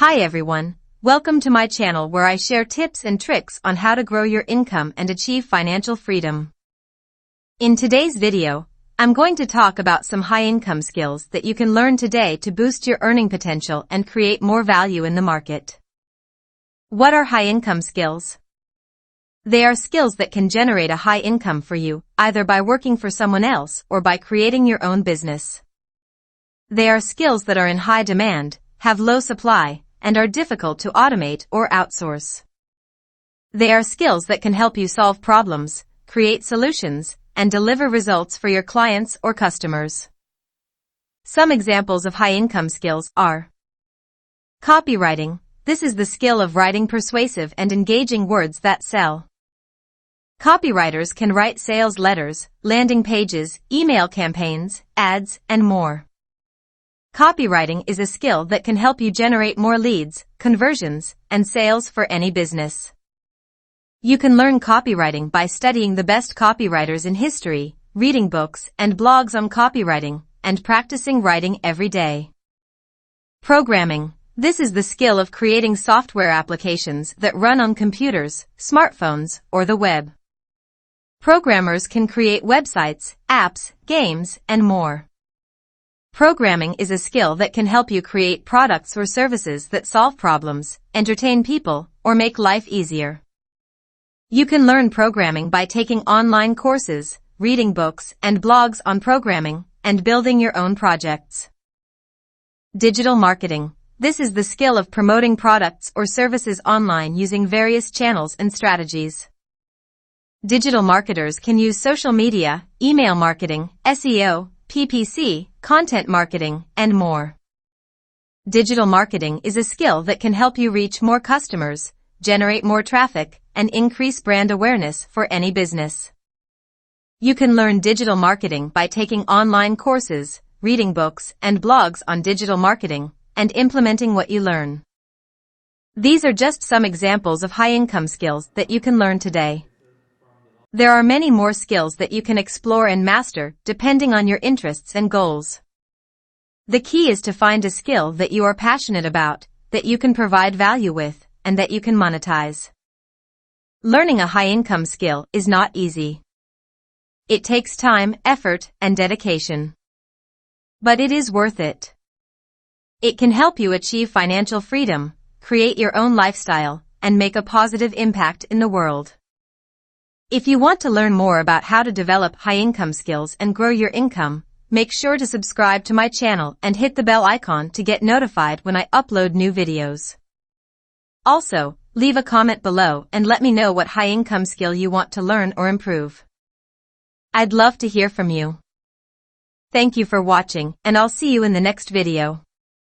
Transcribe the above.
Hi everyone, welcome to my channel where I share tips and tricks on how to grow your income and achieve financial freedom. In today's video, I'm going to talk about some high-income skills that you can learn today to boost your earning potential and create more value in the market. What are high-income skills? They are skills that can generate a high income for you, either by working for someone else or by creating your own business. They are skills that are in high demand, have low supply, and are difficult to automate or outsource. They are skills that can help you solve problems, create solutions, and deliver results for your clients or customers. Some examples of high-income skills are copywriting. This is the skill of writing persuasive and engaging words that sell. Copywriters can write sales letters, landing pages, email campaigns, ads, and more. Copywriting is a skill that can help you generate more leads, conversions, and sales for any business. You can learn copywriting by studying the best copywriters in history, reading books and blogs on copywriting, and practicing writing every day. Programming. This is the skill of creating software applications that run on computers, smartphones, or the web. Programmers can create websites, apps, games, and more. Programming is a skill that can help you create products or services that solve problems, entertain people, or make life easier. You can learn programming by taking online courses, reading books and blogs on programming, and building your own projects. Digital marketing. This is the skill of promoting products or services online using various channels and strategies. Digital marketers can use social media, email marketing, SEO, PPC, content marketing, and more. Digital marketing is a skill that can help you reach more customers, generate more traffic, and increase brand awareness for any business. You can learn digital marketing by taking online courses, reading books and blogs on digital marketing, and implementing what you learn. These are just some examples of high-income skills that you can learn today. There are many more skills that you can explore and master depending on your interests and goals. The key is to find a skill that you are passionate about, that you can provide value with, and that you can monetize. Learning a high-income skill is not easy. It takes time, effort, and dedication. But it is worth it. It can help you achieve financial freedom, create your own lifestyle, and make a positive impact in the world. If you want to learn more about how to develop high-income skills and grow your income, make sure to subscribe to my channel and hit the bell icon to get notified when I upload new videos. Also, leave a comment below and let me know what high-income skill you want to learn or improve. I'd love to hear from you. Thank you for watching, and I'll see you in the next video.